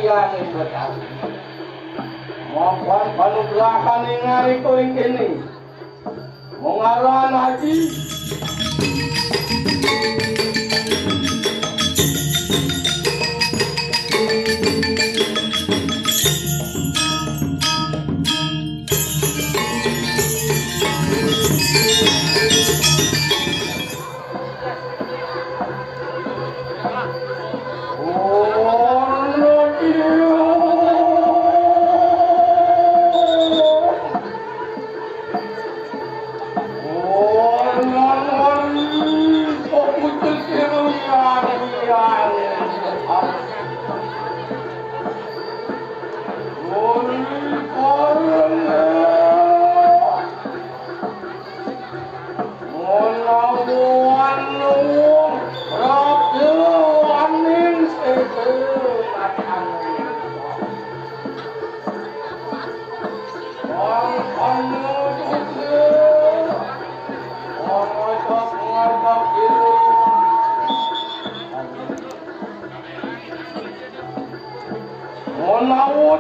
yang itu tahu. Mohon panugrahan ningali ko ini. Mengaran haji.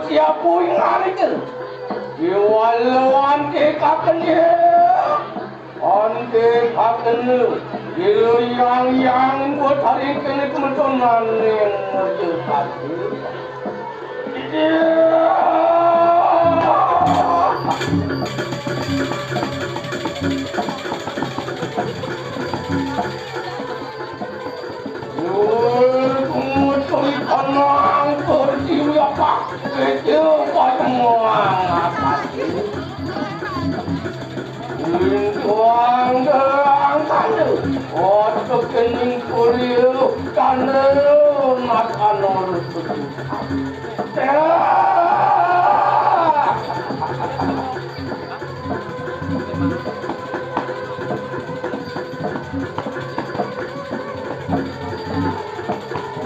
Siapa yang hari ke? Iwalau ante kakenya, ante kakenya, ilu yang buat hari kene kementonan yang maju pasti. Itu patungan apa sih? Tuang terang kanu, otak kening kuliu kanu makan orang tu.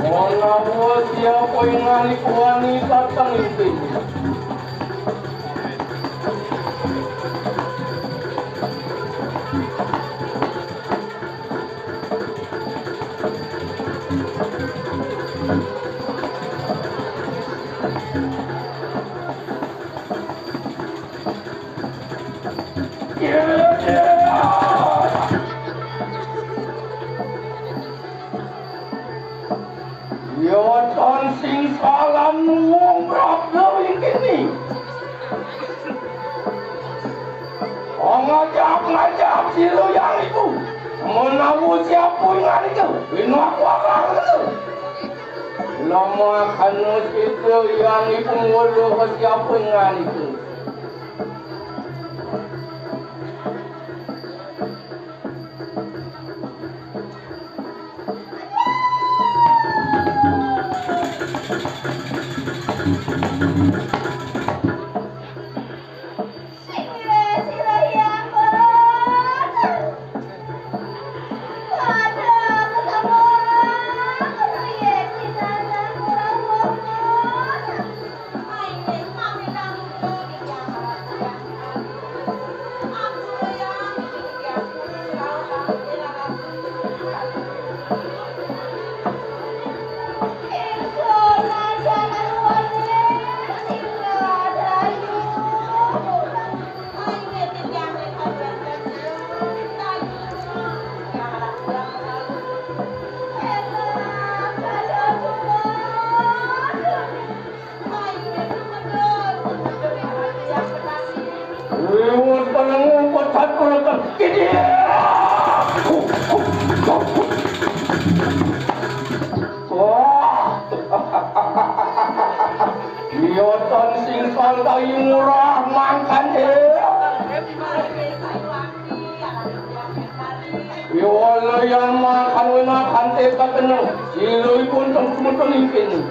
Orang siapa yang ngali wanita tanggung. Yoton sing salam wong brabdo ini. Ngajak silu yang itu. Menawu siapa yang itu? Inu aku akan itu. Lama kanu situ yang itu nguluh siapa yang itu. Yoton sing santai murah makan Yola yang makan teka tenang silui pun tong impin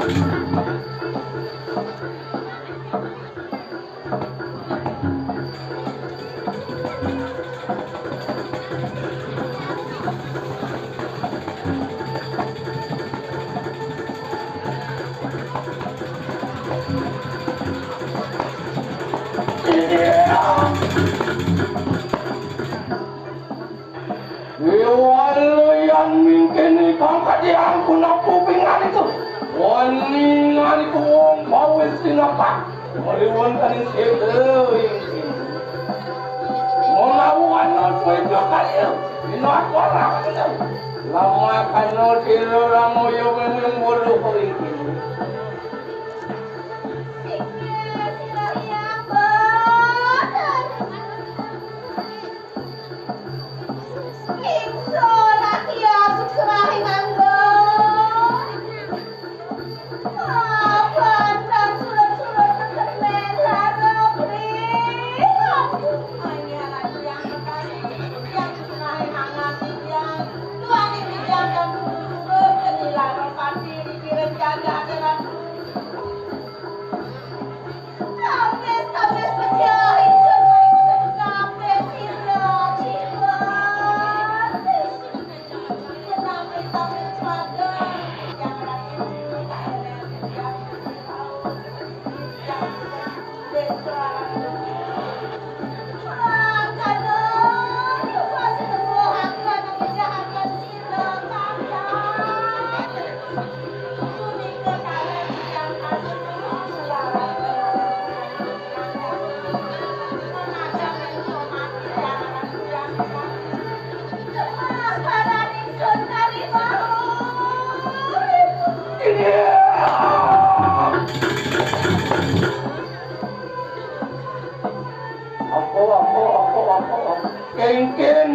Thank you. pangkat yang guna kupingan itu. Waningan itu wong bawa sinapa. Meriwan kaning sedo yang ini. Melawan not itu kali. Not orang itu. Lama kano silo ramo yo memang bolu paling ini.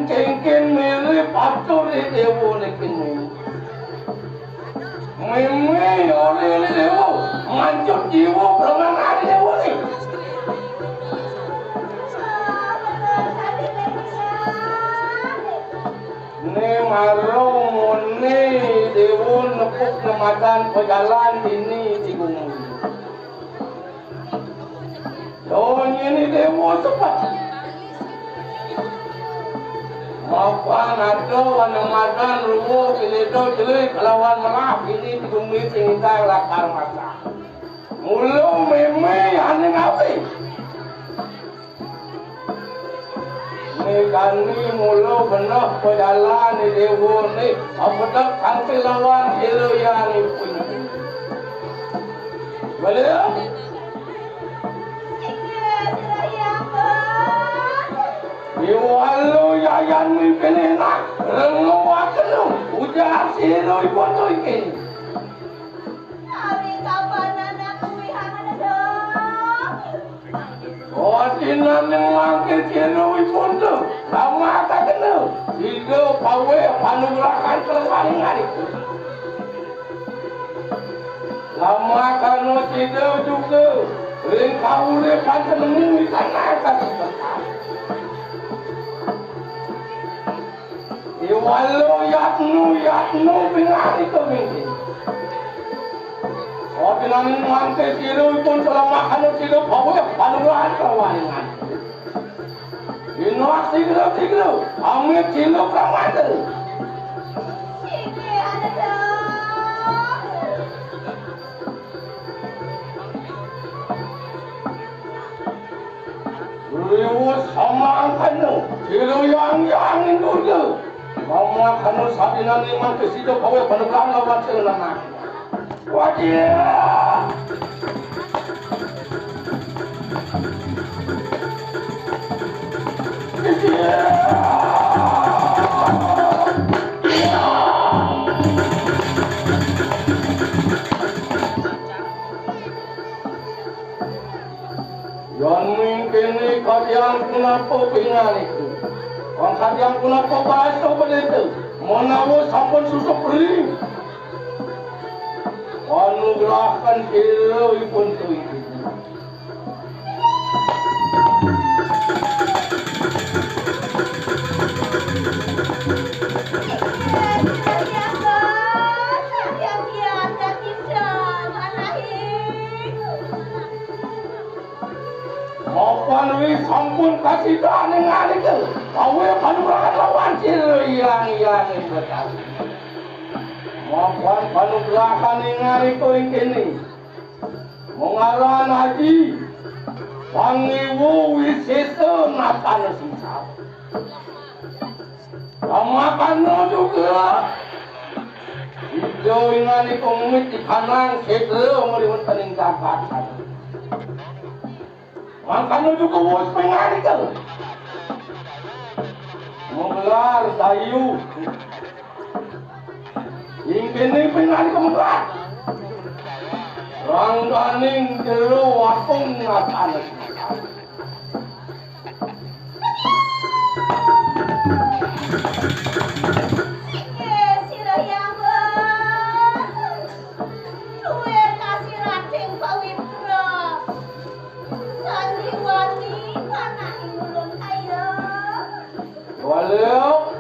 Kengken mirip atur di dewa nekini. Meme oleh dewa, mancap jiwa perangan dewa ni. Ne malu mune dewa nepuk nemakan pejalan ini di gunung. Oh ini dewa cepat. Maafkan ada wanamadan ruwo kiledo jelek lawan melap ini digumi tinggal lakar mata. Mulu meme ane ngawi. Negani mulu benar pejalan di dewa ni. Apadah kanti lawan helo yang punya. Boleh? Iwalu yayan mungkin enak, renguat kenung, ujar silo ibon tu ikin. Hari kapan anak kuihan ada dong? Oh, sinan yang mangkir silo ibon tu, lama tak kenal. Tiga pawe panurakan terpaling hari. Lama kano tiga juga, ringkau le pancan mui tanah kasih besar. Iwalu yatnu binari kemingin. Oh binari mangke silo pun selama kanu silo bawa panuran kawalingan. Inoak siglo, amit silo kamada. Sige ada dong. Riwu sama kanu, silo yang itu. Mama kanu sabi nani man kesido bawa panuran lawan selana. Wajib. Yang mungkin ni kalian kenapa pingan itu? Orang kalian kenapa bahasa begitu? Menawa sampun susuk beri. Anugerahkan hero pun tu itu. Maafkan wi sampun kasih dah dengan itu. Awe panurakan lawan hero yang betul. Maafkan panugrahan ingari ko ini. Mengaran haji pangiwu wisesa natan sisa. Ramakan juga Ajo ingani pengumit di kanang setro merimun pening dapatan. Makanya juga bos pengari kan. Menggelar dayu. Ingkini pengari kemudian. Rang daning jeru wapung ngatan. Walau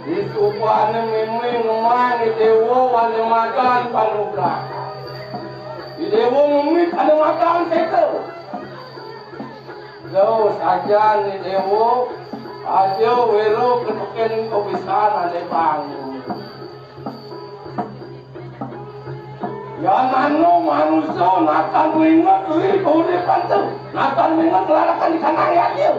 isupane memang memangi dewa wale makan panubra. Di dewa memang ada makan setel. Jauh saja ni dewa aja wero ketuken kebisan ada bangun. Ya nano manusia nakan mengat li keuripan tu. Nakan mengat larakan di kanang ya dia.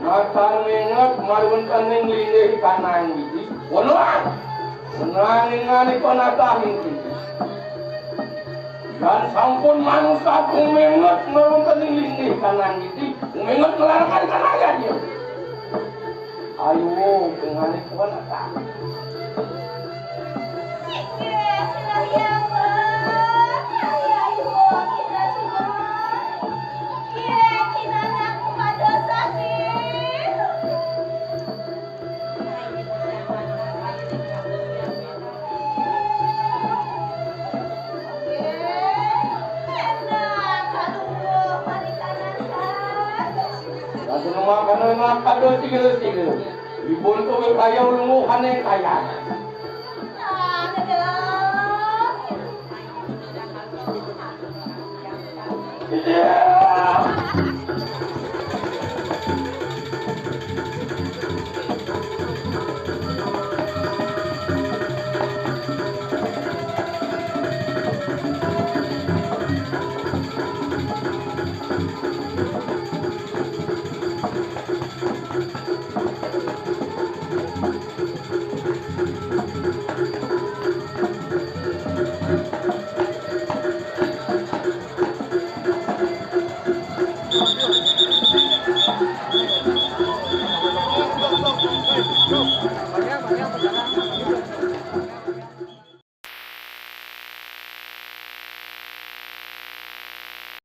Nakan mengat marun kaning lini kanang ini. Walau menang ingani ko nakahin ini. Dan sampun manusia kung mengat marun kaning lini kanang ini. Mengat larakan di kanang ya dia. Ayo ingani ko nakahin. Rumah kado tiga. Ibu tu berkaya ulungu kane kaya. Yeah.